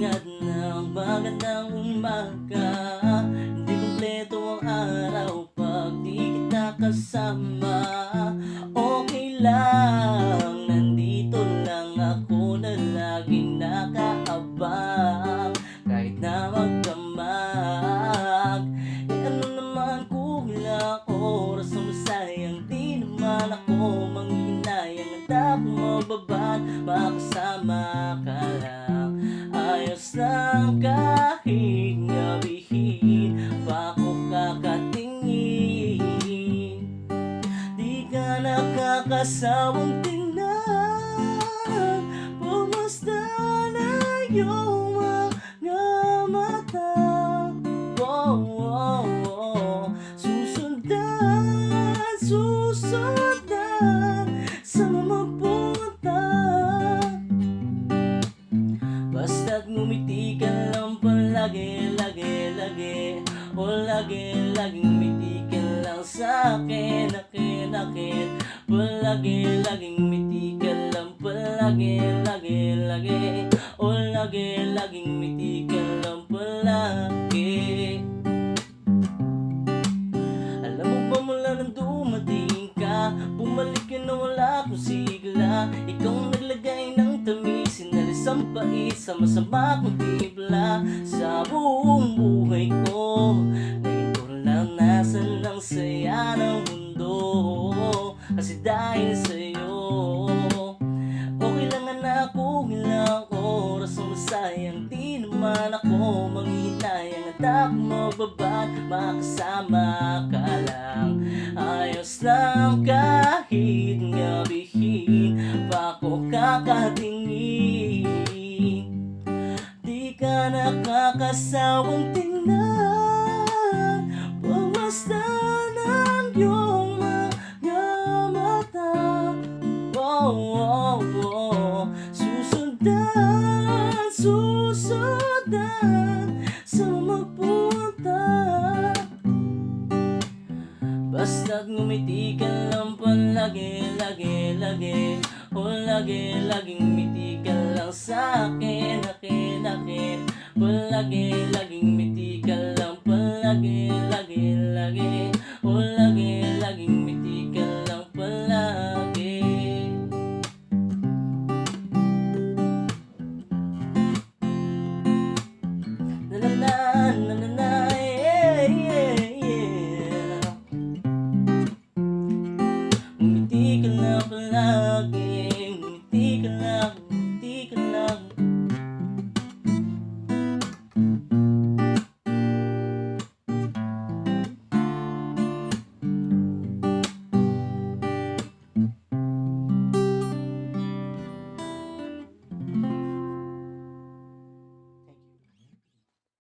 ingat ng magandang umaga. Hindi kumpleto ang araw pag di kita kasama. Okay lang, nandito lang ako na laging nakaabang. Kahit na magdamag, ano naman kung ilang oras ang masayang, di naman ako manghihinayang. Handa akong mababad, makasama ka lang. Ayos lang kahit gabihin pa ako kakatingin. Di ka nakakasawang tingnan, pumasdan na iyong mga mata. Susundan, susundan, saan mo pumunta? Basta't ngumiti ka lang palagi, lagi, lagi. O lagi, laging ngumiti ka lang sa'kin, akin, akin. Palagi, laging ngumiti ka lang palagi, lagi, lagi. O lagi, laging ngumiti ka lang palagi. Alam mo ba mula nang dumating ka, bumalik ka na wala akong sigla. Ikaw ang naglagay ng tamis, sinalis ang pait sa masama kong timpla. Sa buong buhay ko, ngayon ko lang nasan ang saya ng mundo. Kasi dahil sa'yo, okay lang anak kung ilang oras ang masayang. Di naman ako manghihinayang, at ako mababad, makasama ka lang. Ayos lang kahit gabihin pa ako kakatingin. Di ka nakakasawang tingnan, pumasdan ang iyong mga mata. Susundan, susundan, saan magpunta? Basta't ngumiti ka lang palagi, lagi, lagi. O lagi, laging ngumiti ka lang sa'kin, akin, akin. Palagi, laging ngumiti ka lang palagi, lagi, lagi.